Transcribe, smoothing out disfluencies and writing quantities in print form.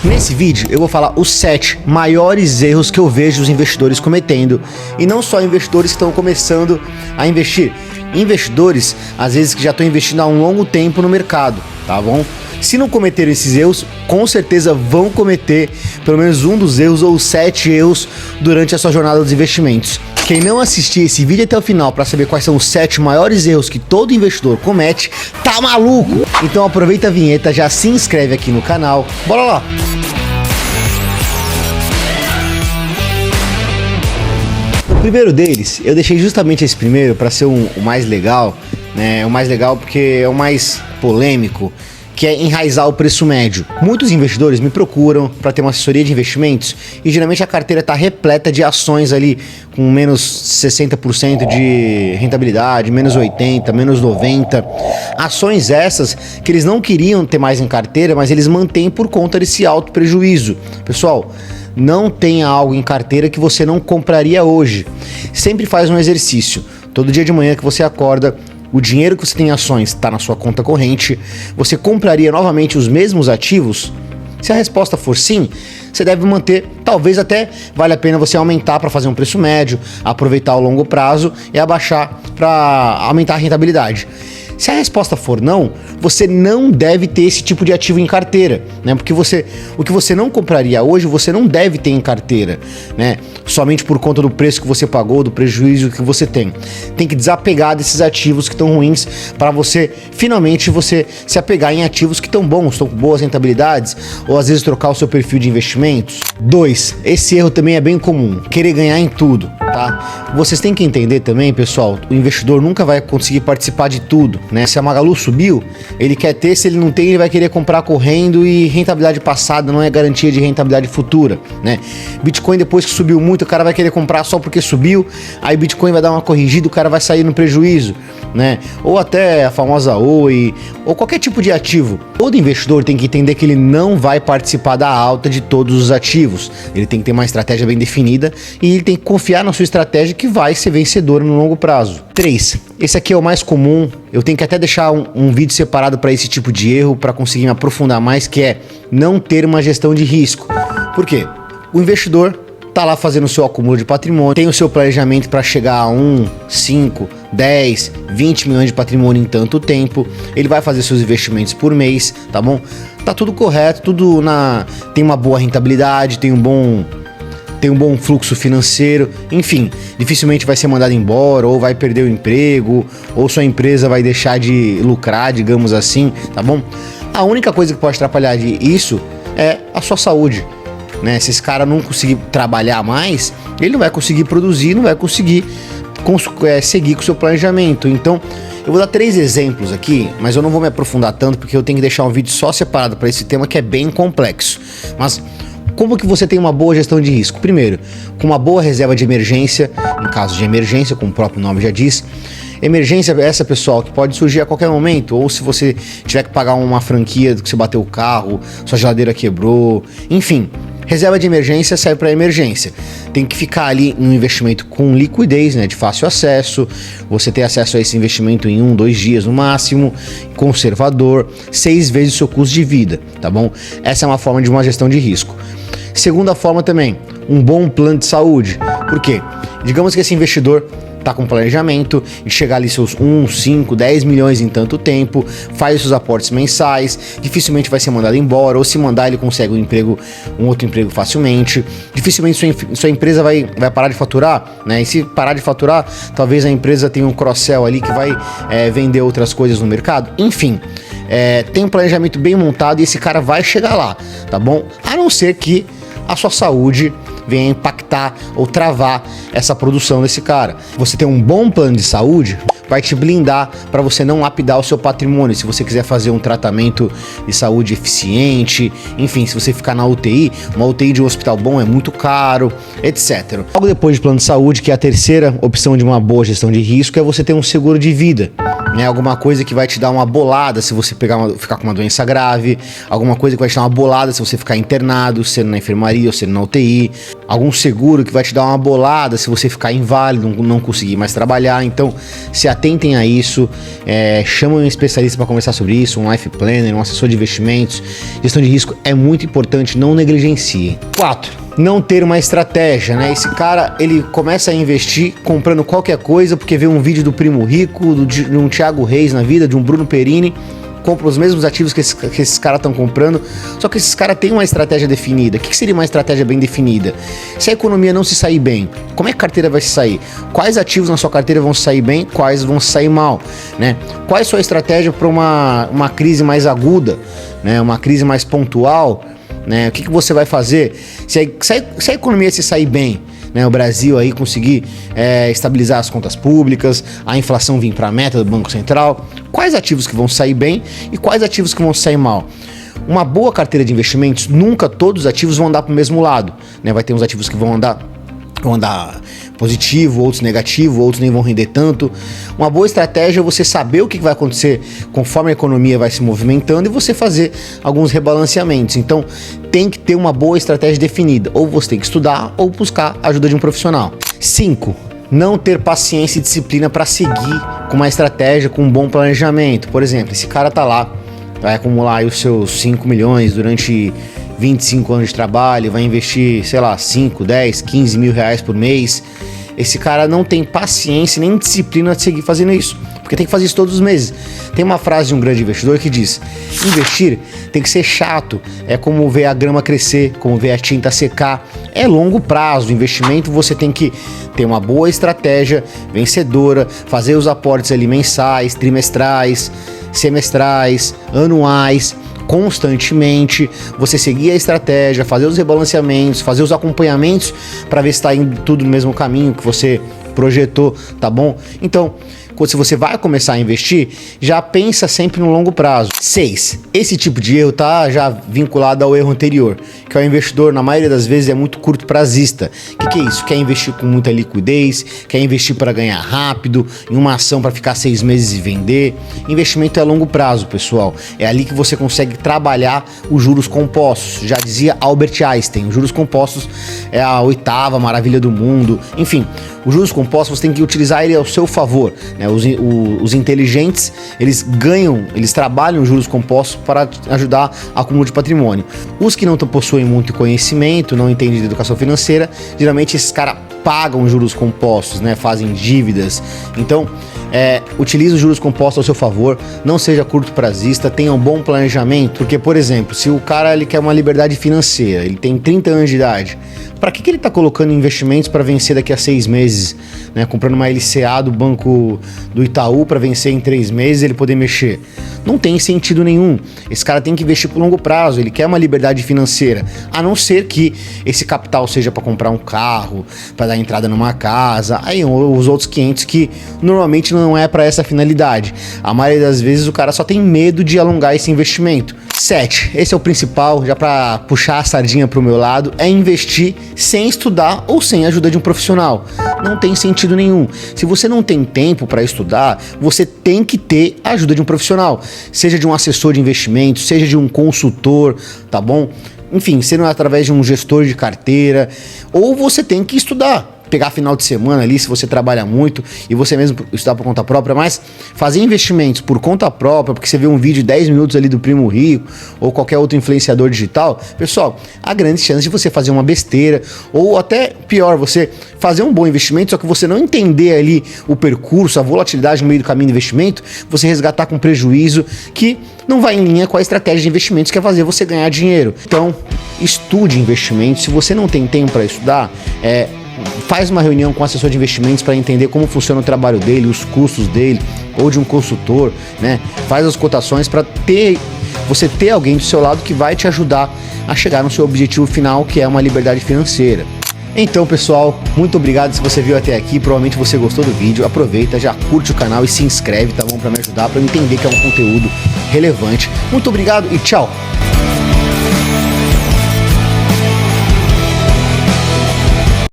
Nesse vídeo eu vou falar os 7 maiores erros que eu vejo os investidores cometendo, e não só investidores que estão começando a investir, investidores às vezes que já estão investindo há um longo tempo no mercado, tá bom? Se não cometeram esses erros, com certeza vão cometer pelo menos um dos erros ou 7 erros durante a sua jornada dos investimentos. Quem não assistir esse vídeo até o final para saber quais são os 7 maiores erros que todo investidor comete, tá maluco? Então aproveita a vinheta, já se inscreve aqui no canal, bora lá! O primeiro deles, eu deixei justamente esse primeiro para ser o mais legal, né? O mais legal porque é o mais polêmico, que é enraizar o preço médio. Muitos investidores me procuram para ter uma assessoria de investimentos e geralmente a carteira está repleta de ações ali com menos 60% de rentabilidade, menos 80%, menos 90%. Ações essas que eles não queriam ter mais em carteira, mas eles mantêm por conta desse alto prejuízo. Pessoal, não tenha algo em carteira que você não compraria hoje. Sempre faz um exercício. Todo dia de manhã que você acorda, o dinheiro que você tem em ações está na sua conta corrente, você compraria novamente os mesmos ativos? Se a resposta for sim, você deve manter, talvez até vale a pena você aumentar para fazer um preço médio, aproveitar o longo prazo e abaixar para aumentar a rentabilidade. Se a resposta for não, você não deve ter esse tipo de ativo em carteira, né? Porque o que você não compraria hoje, você não deve ter em carteira, né? Somente por conta do preço que você pagou, do prejuízo que você tem. Tem que desapegar desses ativos que estão ruins para você, finalmente, você se apegar em ativos que estão bons, estão com boas rentabilidades, ou às vezes trocar o seu perfil de investimentos. 2. Esse erro também é bem comum, querer ganhar em tudo, tá? Vocês têm que entender também, pessoal, o investidor nunca vai conseguir participar de tudo, né? Se a Magalu subiu, ele quer ter, se ele não tem, ele vai querer comprar correndo, e rentabilidade passada não é garantia de rentabilidade futura, né? Bitcoin, depois que subiu muito, o cara vai querer comprar só porque subiu, aí Bitcoin vai dar uma corrigida, o cara vai sair no prejuízo, né? Ou até a famosa Oi, ou qualquer tipo de ativo. Todo investidor tem que entender que ele não vai participar da alta de todos os ativos. Ele tem que ter uma estratégia bem definida e ele tem que confiar na sua estratégia, que vai ser vencedora no longo prazo. 3. Esse aqui é o mais comum. Eu tenho que até deixar um vídeo separado para esse tipo de erro, para conseguir me aprofundar mais, que é não ter uma gestão de risco. Por quê? O investidor tá lá fazendo o seu acúmulo de patrimônio, tem o seu planejamento para chegar a 1, 5, 10, 20 milhões de patrimônio em tanto tempo, ele vai fazer seus investimentos por mês, tá bom? Tá tudo correto, tem uma boa rentabilidade, tem um bom fluxo financeiro, enfim, dificilmente vai ser mandado embora, ou vai perder o emprego, ou sua empresa vai deixar de lucrar, digamos assim, tá bom? A única coisa que pode atrapalhar isso é a sua saúde, né? Se esse cara não conseguir trabalhar mais, ele não vai conseguir produzir, não vai conseguir seguir com o seu planejamento. Então, eu vou dar 3 exemplos aqui, mas eu não vou me aprofundar tanto, porque eu tenho que deixar um vídeo só separado para esse tema, que é bem complexo. Mas como que você tem uma boa gestão de risco? Primeiro, com uma boa reserva de emergência, em caso de emergência, como o próprio nome já diz. Emergência é essa, pessoal, que pode surgir a qualquer momento, ou se você tiver que pagar uma franquia que você bateu o carro, sua geladeira quebrou, enfim. Reserva de emergência serve para emergência. Tem que ficar ali um investimento com liquidez, né, de fácil acesso. Você ter acesso a esse investimento em 1, 2 dias no máximo, conservador, 6 vezes o seu custo de vida, tá bom? Essa é uma forma de uma gestão de risco. Segunda forma também, um bom plano de saúde. Por quê? Digamos que esse investidor tá com planejamento de chegar ali seus 1, 5, 10 milhões em tanto tempo, faz os seus aportes mensais, dificilmente vai ser mandado embora, ou se mandar ele consegue um outro emprego facilmente, dificilmente sua empresa vai parar de faturar, né? E se parar de faturar, talvez a empresa tenha um cross-sell ali que vai vender outras coisas no mercado, enfim. Tem um planejamento bem montado e esse cara vai chegar lá, tá bom? A não ser que a sua saúde venha impactar ou travar essa produção desse cara. Você ter um bom plano de saúde vai te blindar para você não lapidar o seu patrimônio. Se você quiser fazer um tratamento de saúde eficiente, enfim, se você ficar na UTI, uma UTI de um hospital bom é muito caro, etc. Logo depois de plano de saúde, que é a terceira opção de uma boa gestão de risco, é você ter um seguro de vida. né? Alguma coisa que vai te dar uma bolada se você ficar com uma doença grave, alguma coisa que vai te dar uma bolada se você ficar internado, sendo na enfermaria ou sendo na UTI, algum seguro que vai te dar uma bolada se você ficar inválido, não conseguir mais trabalhar. Então, se atentem a isso, chamem um especialista para conversar sobre isso, um life planner, um assessor de investimentos. Gestão de risco é muito importante, não negligencie. 4. Não ter uma estratégia, né? Esse cara, ele começa a investir comprando qualquer coisa porque vê um vídeo do Primo Rico, de um Thiago Reis na vida, de um Bruno Perini, compra os mesmos ativos que esses caras estão comprando, só que esses caras têm uma estratégia definida. O que seria uma estratégia bem definida? Se a economia não se sair bem, como é que a carteira vai se sair? Quais ativos na sua carteira vão se sair bem, quais vão se sair mal, né? Qual é a sua estratégia para uma crise mais aguda, né? Uma crise mais pontual, né? O que você vai fazer? Se a economia se sair bem, né, o Brasil aí conseguir estabilizar as contas públicas, a inflação vir para a meta do Banco Central, quais ativos que vão sair bem e quais ativos que vão sair mal? Uma boa carteira de investimentos, nunca todos os ativos vão andar para o mesmo lado, né? Vai ter uns ativos que vão andar positivo, outros negativo, outros nem vão render tanto. Uma boa estratégia é você saber o que vai acontecer conforme a economia vai se movimentando e você fazer alguns rebalanceamentos. Então tem que ter uma boa estratégia definida, ou você tem que estudar ou buscar a ajuda de um profissional. 5. Não ter paciência e disciplina para seguir com uma estratégia, com um bom planejamento. Por exemplo, esse cara tá lá, vai acumular aí os seus 5 milhões durante 25 anos de trabalho, vai investir, sei lá, 5, 10, 15 mil reais por mês. Esse cara não tem paciência nem disciplina de seguir fazendo isso, porque tem que fazer isso todos os meses. Tem uma frase de um grande investidor que diz: investir tem que ser chato, é como ver a grama crescer, como ver a tinta secar, é longo prazo. O investimento você tem que ter uma boa estratégia vencedora, fazer os aportes ali mensais, trimestrais, semestrais, anuais, constantemente, você seguir a estratégia, fazer os rebalanceamentos, fazer os acompanhamentos para ver se está indo tudo no mesmo caminho que você projetou, tá bom? Então, se você vai começar a investir, já pensa sempre no longo prazo. 6. Esse tipo de erro tá já vinculado ao erro anterior, que é o investidor, na maioria das vezes, é muito curto prazista. O que é isso? Quer investir com muita liquidez, quer investir para ganhar rápido, em uma ação para ficar 6 meses e vender. Investimento é a longo prazo, pessoal. É ali que você consegue trabalhar os juros compostos. Já dizia Albert Einstein, os juros compostos é a 8ª maravilha do mundo. Enfim, os juros compostos você tem que utilizar ele ao seu favor, né? Os inteligentes, eles trabalham os juros compostos para ajudar a acúmulo de patrimônio. Os que não possuem muito conhecimento, não entendem de educação financeira, geralmente esses caras pagam juros compostos, né? Fazem dívidas. Então, utilize os juros compostos ao seu favor, não seja curto prazista, tenha um bom planejamento, porque, por exemplo, se o cara ele quer uma liberdade financeira, ele tem 30 anos de idade, para que ele está colocando investimentos para vencer daqui a 6 meses, né? Comprando uma LCA do Banco do Itaú para vencer em 3 meses, ele poder mexer? Não tem sentido nenhum. Esse cara tem que investir por longo prazo, ele quer uma liberdade financeira, a não ser que esse capital seja para comprar um carro, para dar entrada numa casa, aí os outros 500 que normalmente não é para essa finalidade. A maioria das vezes o cara só tem medo de alongar esse investimento. 7. Esse é o principal, já para puxar a sardinha pro meu lado, é investir sem estudar ou sem a ajuda de um profissional. Não tem sentido nenhum. Se você não tem tempo para estudar, você tem que ter a ajuda de um profissional, seja de um assessor de investimentos, seja de um consultor, tá bom? Enfim, sendo através de um gestor de carteira, ou você tem que estudar. Pegar final de semana ali, se você trabalha muito e você mesmo estudar por conta própria, mas fazer investimentos por conta própria, porque você vê um vídeo de 10 minutos ali do Primo Rico ou qualquer outro influenciador digital, pessoal, há grandes chances de você fazer uma besteira ou até pior, você fazer um bom investimento, só que você não entender ali o percurso, a volatilidade no meio do caminho do investimento, você resgatar com prejuízo que não vai em linha com a estratégia de investimentos que é fazer você ganhar dinheiro. Então, estude investimentos. Se você não tem tempo para estudar, faz uma reunião com o assessor de investimentos para entender como funciona o trabalho dele, os custos dele, ou de um consultor, né? Faz as cotações para você ter alguém do seu lado que vai te ajudar a chegar no seu objetivo final, que é uma liberdade financeira. Então, pessoal, muito obrigado se você viu até aqui, provavelmente você gostou do vídeo, aproveita, já curte o canal e se inscreve, tá bom? Para me ajudar, para eu entender que é um conteúdo relevante. Muito obrigado e tchau!